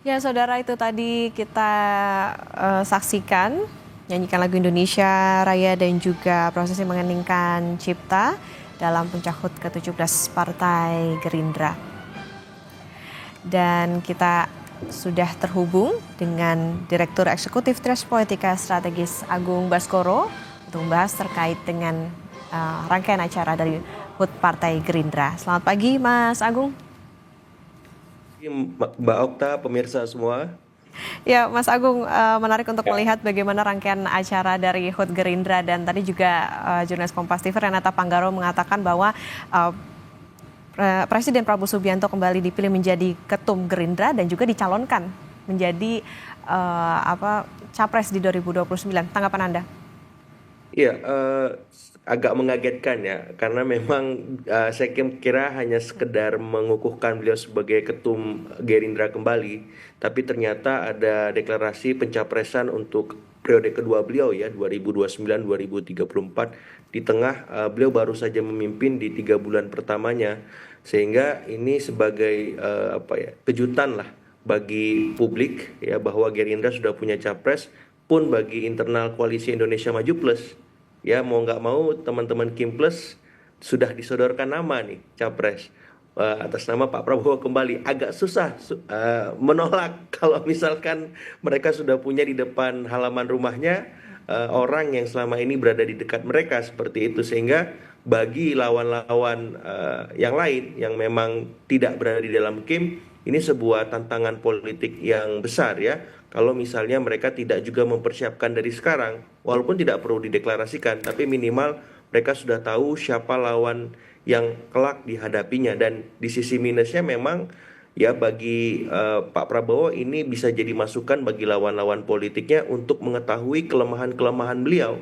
Ya, saudara, itu tadi kita saksikan nyanyikan lagu Indonesia Raya dan juga prosesi mengeningkan cipta dalam puncak HUT ke-17 Partai Gerindra. Dan kita sudah terhubung dengan Direktur Eksekutif Trias Politika Strategis Agung Baskoro untuk membahas terkait dengan rangkaian acara dari HUT Partai Gerindra. Selamat pagi, Mas Agung. Mbak Okta, pemirsa semua. Ya, Mas Agung, menarik untuk Ya. melihat bagaimana rangkaian acara dari HUT Gerindra, dan tadi juga jurnalis Kompas TV Renata Panggaro mengatakan bahwa Presiden Prabowo Subianto kembali dipilih menjadi Ketum Gerindra dan juga dicalonkan menjadi capres di 2029. Tanggapan Anda? Iya, agak mengagetkan ya, karena memang saya kira hanya sekedar mengukuhkan beliau sebagai ketum Gerindra kembali, tapi ternyata ada deklarasi pencapresan untuk periode kedua beliau ya, 2029-2034. Di tengah beliau baru saja memimpin di 3 bulan pertamanya, sehingga ini sebagai kejutan lah bagi publik ya, bahwa Gerindra sudah punya capres, pun bagi internal koalisi Indonesia Maju Plus. Ya, mau nggak mau teman-teman Kim Plus sudah disodorkan nama nih capres, atas nama Pak Prabowo kembali. Agak susah menolak kalau misalkan mereka sudah punya di depan halaman rumahnya orang yang selama ini berada di dekat mereka seperti itu, sehingga bagi lawan-lawan yang lain yang memang tidak berada di dalam Kim, ini sebuah tantangan politik yang besar ya. Kalau misalnya mereka tidak juga mempersiapkan dari sekarang, walaupun tidak perlu dideklarasikan, tapi minimal mereka sudah tahu siapa lawan yang kelak dihadapinya. Dan di sisi minusnya memang ya, bagi Pak Prabowo ini bisa jadi masukan bagi lawan-lawan politiknya untuk mengetahui kelemahan-kelemahan beliau.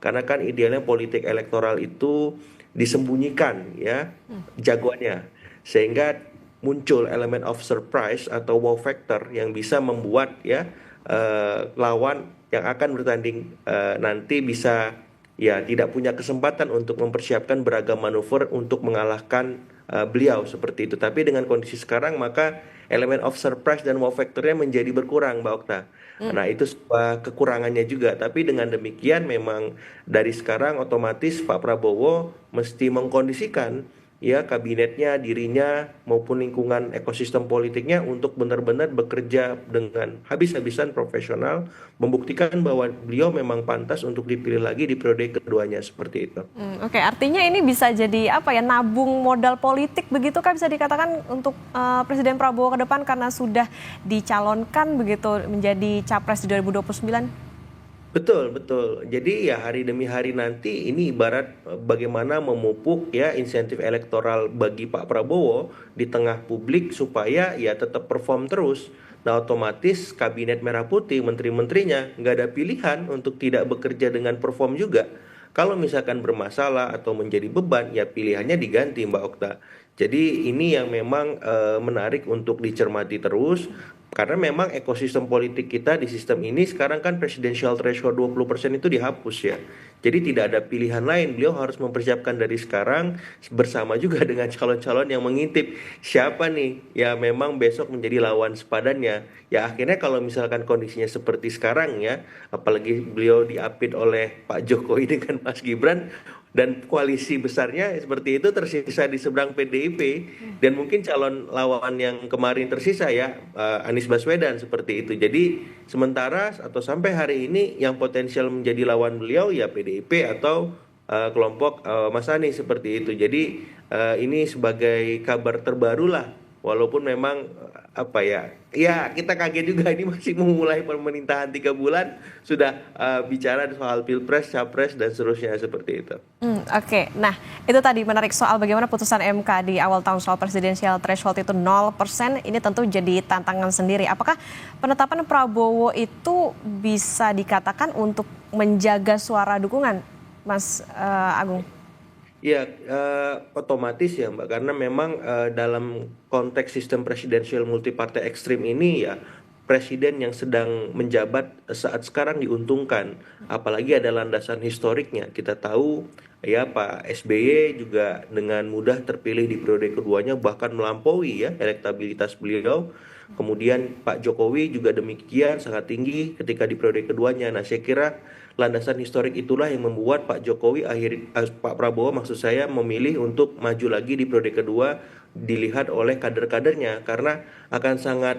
Karena kan idealnya politik elektoral itu disembunyikan ya jagoannya. Sehingga muncul elemen of surprise atau wow factor yang bisa membuat ya lawan yang akan bertanding nanti bisa ya tidak punya kesempatan untuk mempersiapkan beragam manuver untuk mengalahkan beliau seperti itu. Tapi dengan kondisi sekarang, maka elemen of surprise dan wow factornya menjadi berkurang, Mbak Okta. Nah, itu sebuah kekurangannya juga. Tapi dengan demikian memang dari sekarang otomatis Pak Prabowo mesti mengkondisikan ya kabinetnya, dirinya maupun lingkungan ekosistem politiknya untuk benar-benar bekerja dengan habis-habisan profesional, membuktikan bahwa beliau memang pantas untuk dipilih lagi di periode keduanya seperti itu. Oke, artinya ini bisa jadi nabung modal politik begitu kan, bisa dikatakan untuk Presiden Prabowo ke depan karena sudah dicalonkan begitu menjadi capres di 2029. Betul, betul. Jadi ya hari demi hari nanti ini ibarat bagaimana memupuk ya insentif elektoral bagi Pak Prabowo di tengah publik supaya ya tetap perform terus. Nah, otomatis kabinet merah putih, menteri-menterinya nggak ada pilihan untuk tidak bekerja dengan perform juga. Kalau misalkan bermasalah atau menjadi beban, ya pilihannya diganti, Mbak Okta. Jadi ini yang memang menarik untuk dicermati terus. Karena memang ekosistem politik kita di sistem ini sekarang kan presidensial threshold 20% itu dihapus ya. Jadi tidak ada pilihan lain. Beliau harus mempersiapkan dari sekarang bersama juga dengan calon-calon yang mengintip siapa nih ya memang besok menjadi lawan sepadannya. Ya akhirnya kalau misalkan kondisinya seperti sekarang ya, apalagi beliau diapit oleh Pak Jokowi dengan Mas Gibran, dan koalisi besarnya seperti itu tersisa di seberang PDIP, dan mungkin calon lawan yang kemarin tersisa ya Anies Baswedan seperti itu. Jadi sementara atau sampai hari ini yang potensial menjadi lawan beliau ya PDIP atau kelompok Mas Anies seperti itu. Jadi ini sebagai kabar terbaru lah, walaupun memang ya kita kaget juga, ini masih memulai pemerintahan 3 bulan sudah bicara soal pilpres, capres dan seterusnya seperti itu. Oke. Nah, itu tadi menarik soal bagaimana putusan MK di awal tahun soal presidensial threshold itu 0%. Ini tentu jadi tantangan sendiri. Apakah penetapan Prabowo itu bisa dikatakan untuk menjaga suara dukungan, Mas Agung? Ya, otomatis ya Mbak, karena memang dalam konteks sistem presidensial multipartai ekstrim ini ya, presiden yang sedang menjabat saat sekarang diuntungkan, apalagi ada landasan historiknya. Kita tahu ya Pak SBY juga dengan mudah terpilih di periode keduanya, bahkan melampaui ya elektabilitas beliau. Kemudian Pak Jokowi juga demikian sangat tinggi ketika di periode keduanya. Nah, saya kira landasan historik itulah yang membuat Pak Prabowo maksud saya memilih untuk maju lagi di periode kedua dilihat oleh kader-kadernya karena akan sangat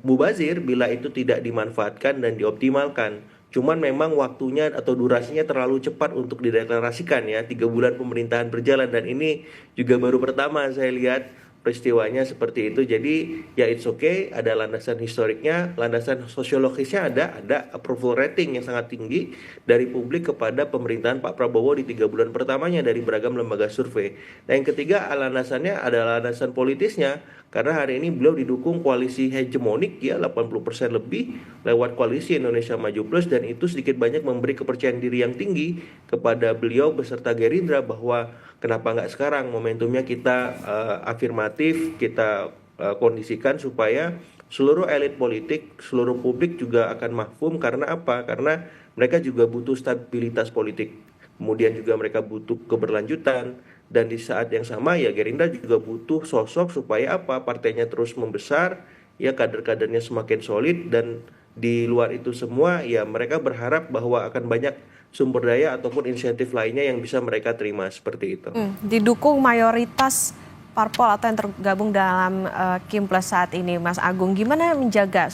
mubazir bila itu tidak dimanfaatkan dan dioptimalkan. Cuman memang waktunya atau durasinya terlalu cepat untuk dideklarasikan ya. 3 bulan pemerintahan berjalan dan ini juga baru pertama saya lihat peristiwanya seperti itu. Jadi ya it's okay, ada landasan historiknya, landasan sosiologisnya ada approval rating yang sangat tinggi dari publik kepada pemerintahan Pak Prabowo di 3 bulan pertamanya dari beragam lembaga survei. Nah, yang ketiga landasannya adalah landasan politisnya karena hari ini beliau didukung koalisi hegemonik ya 80% lebih lewat koalisi Indonesia Maju Plus dan itu sedikit banyak memberi kepercayaan diri yang tinggi kepada beliau beserta Gerindra bahwa kenapa nggak sekarang momentumnya kita afirmatif, kita kondisikan supaya seluruh elit politik, seluruh publik juga akan mahfum karena apa? Karena mereka juga butuh stabilitas politik. Kemudian juga mereka butuh keberlanjutan dan di saat yang sama ya Gerindra juga butuh sosok supaya apa? Partainya terus membesar, ya kader-kadernya semakin solid dan di luar itu semua ya mereka berharap bahwa akan banyak sumber daya ataupun insentif lainnya yang bisa mereka terima seperti itu. Didukung mayoritas parpol atau yang tergabung dalam Kimples saat ini, Mas Agung. Gimana menjaga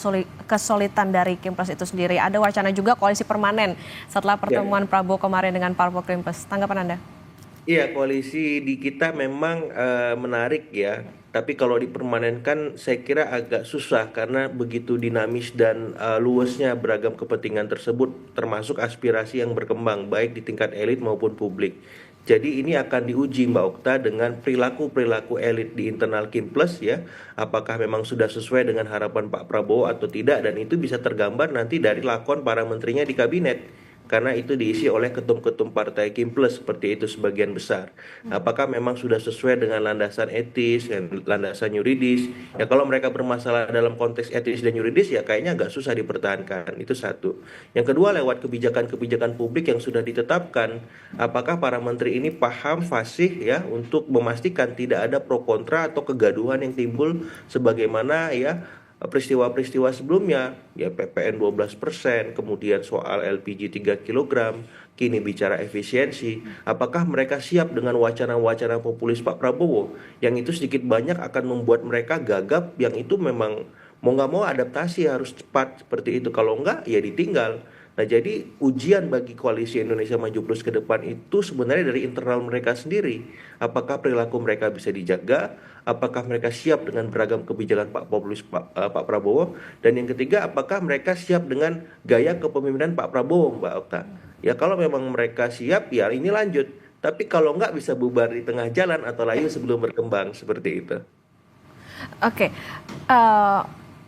kesolidan dari Kimples itu sendiri? Ada wacana juga koalisi permanen setelah pertemuan Prabowo kemarin dengan parpol Kimples. Tanggapan Anda? Iya, koalisi di kita memang menarik ya. Tapi kalau dipermanenkan saya kira agak susah karena begitu dinamis dan luasnya beragam kepentingan tersebut termasuk aspirasi yang berkembang baik di tingkat elit maupun publik. Jadi ini akan diuji Mbak Okta dengan perilaku-perilaku elit di internal Kimples ya. Apakah memang sudah sesuai dengan harapan Pak Prabowo atau tidak dan itu bisa tergambar nanti dari lakon para menterinya di kabinet. Karena itu diisi oleh ketum-ketum partai Kimples seperti itu sebagian besar. Apakah memang sudah sesuai dengan landasan etis dan landasan yuridis? Ya kalau mereka bermasalah dalam konteks etis dan yuridis ya kayaknya agak susah dipertahankan. Itu satu. Yang kedua lewat kebijakan-kebijakan publik yang sudah ditetapkan. Apakah para menteri ini paham fasih ya untuk memastikan tidak ada pro kontra atau kegaduhan yang timbul sebagaimana ya peristiwa-peristiwa sebelumnya ya PPN 12%, kemudian soal LPG 3 kg, kini bicara efisiensi. Apakah mereka siap dengan wacana-wacana populis Pak Prabowo yang itu sedikit banyak akan membuat mereka gagap yang itu memang mau nggak mau adaptasi harus cepat seperti itu. Kalau enggak ya ditinggal. Nah, jadi ujian bagi koalisi Indonesia Maju Plus ke depan itu sebenarnya dari internal mereka sendiri. Apakah perilaku mereka bisa dijaga? Apakah mereka siap dengan beragam kebijakan Pak Prabowo? Dan yang ketiga, apakah mereka siap dengan gaya kepemimpinan Pak Prabowo, Mbak Okta? Ya kalau memang mereka siap, ya ini lanjut. Tapi kalau nggak bisa bubar di tengah jalan atau layu sebelum berkembang, seperti itu. Oke,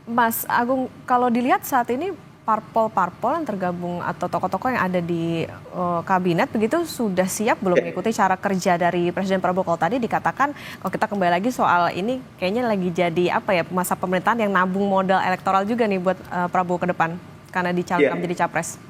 Mas Agung, kalau dilihat saat ini parpol-parpol yang tergabung atau tokoh-tokoh yang ada di kabinet begitu sudah siap belum mengikuti cara kerja dari Presiden Prabowo? Kalau tadi dikatakan kalau kita kembali lagi soal ini kayaknya lagi jadi apa ya masa pemerintahan yang nabung modal elektoral juga nih buat Prabowo ke depan karena dicalonkan menjadi capres.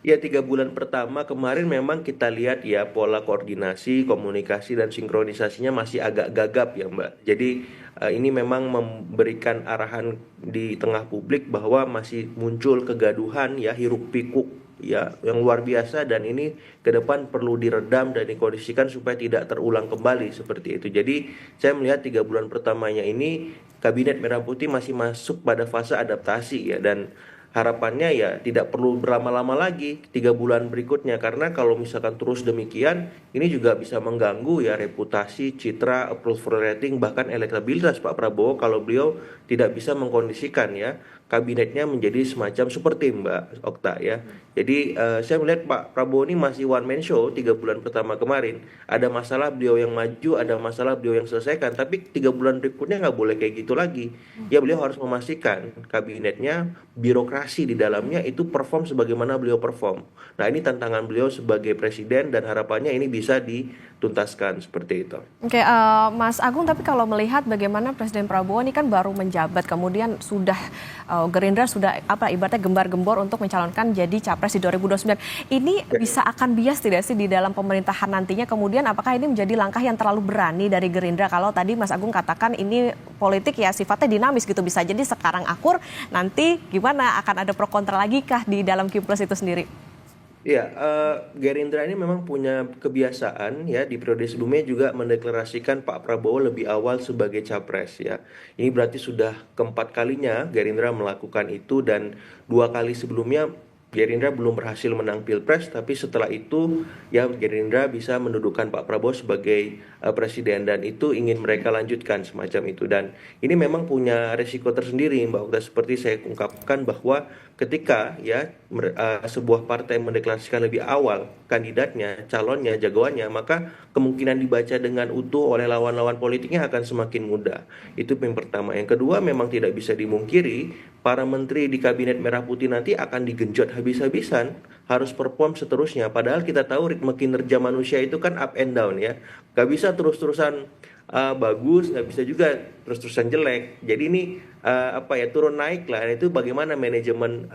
Ya 3 bulan pertama kemarin memang kita lihat ya pola koordinasi, komunikasi dan sinkronisasinya masih agak gagap ya Mbak. Jadi ini memang memberikan arahan di tengah publik bahwa masih muncul kegaduhan ya hiruk pikuk ya yang luar biasa dan ini ke depan perlu diredam dan dikondisikan supaya tidak terulang kembali seperti itu. Jadi saya melihat 3 bulan pertamanya ini Kabinet Merah Putih masih masuk pada fase adaptasi ya dan harapannya ya tidak perlu berlama-lama lagi 3 bulan berikutnya karena kalau misalkan terus demikian ini juga bisa mengganggu ya reputasi, citra, approval rating bahkan elektabilitas Pak Prabowo kalau beliau tidak bisa mengkondisikan ya kabinetnya menjadi semacam super team Mbak Okta ya. Jadi saya melihat Pak Prabowo ini masih one man show 3 bulan pertama kemarin. Ada masalah beliau yang maju, ada masalah beliau yang selesaikan. Tapi 3 bulan berikutnya nggak boleh kayak gitu lagi. Ya beliau harus memastikan kabinetnya, birokrasi di dalamnya itu perform sebagaimana beliau perform. Nah ini tantangan beliau sebagai presiden dan harapannya ini bisa tuntaskan seperti itu. Oke, Mas Agung, tapi kalau melihat bagaimana Presiden Prabowo ini kan baru menjabat, kemudian sudah Gerindra sudah ibaratnya gembar-gembor untuk mencalonkan jadi capres di 2029. Ini bisa akan bias tidak sih di dalam pemerintahan nantinya? Kemudian apakah ini menjadi langkah yang terlalu berani dari Gerindra? Kalau tadi Mas Agung katakan ini politik ya sifatnya dinamis gitu, bisa jadi sekarang akur, nanti gimana akan ada pro kontra lagi kah di dalam Kipres itu sendiri? Ya, Gerindra ini memang punya kebiasaan ya di periode sebelumnya juga mendeklarasikan Pak Prabowo lebih awal sebagai capres ya. Ini berarti sudah keempat kalinya Gerindra melakukan itu dan 2 kali sebelumnya Gerindra belum berhasil menang Pilpres, tapi setelah itu ya Gerindra bisa mendudukan Pak Prabowo sebagai presiden dan itu ingin mereka lanjutkan semacam itu. Dan ini memang punya resiko tersendiri Mbak Okta, seperti saya ungkapkan bahwa ketika ya sebuah partai mendeklarasikan lebih awal kandidatnya, calonnya, jagoannya, maka kemungkinan dibaca dengan utuh oleh lawan-lawan politiknya akan semakin mudah. Itu yang pertama. Yang kedua, memang tidak bisa dimungkiri para menteri di kabinet merah putih nanti akan digenjot habis-habisan, harus perform seterusnya. Padahal kita tahu ritme kinerja manusia itu kan up and down ya. Gak bisa terus-terusan bagus, nggak bisa juga terus-terusan jelek. Jadi ini turun naik lah. Itu bagaimana manajemen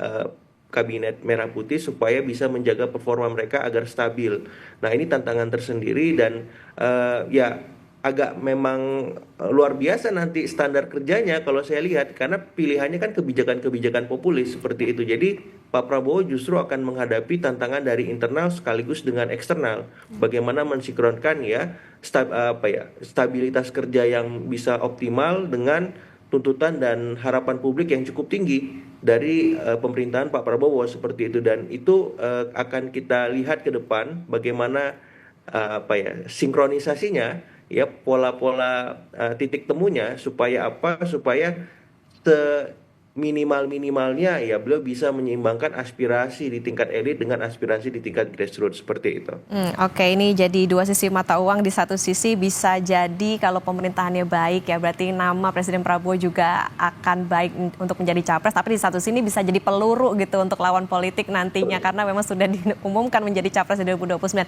kabinet merah putih supaya bisa menjaga performa mereka agar stabil. Nah ini tantangan tersendiri dan ya agak memang luar biasa nanti standar kerjanya kalau saya lihat karena pilihannya kan kebijakan-kebijakan populis seperti itu. Jadi Pak Prabowo justru akan menghadapi tantangan dari internal sekaligus dengan eksternal. Bagaimana mensinkronkan ya stabilitas kerja yang bisa optimal dengan tuntutan dan harapan publik yang cukup tinggi dari pemerintahan Pak Prabowo seperti itu dan itu akan kita lihat ke depan bagaimana sinkronisasinya ya pola-pola titik temunya supaya minimalnya ya beliau bisa menyeimbangkan aspirasi di tingkat elit dengan aspirasi di tingkat grassroots seperti itu. Oke, ini jadi dua sisi mata uang. Di satu sisi bisa jadi kalau pemerintahannya baik ya berarti nama Presiden Prabowo juga akan baik untuk menjadi capres. Tapi di satu sini bisa jadi peluru gitu untuk lawan politik nantinya karena memang sudah diumumkan menjadi capres di 2029.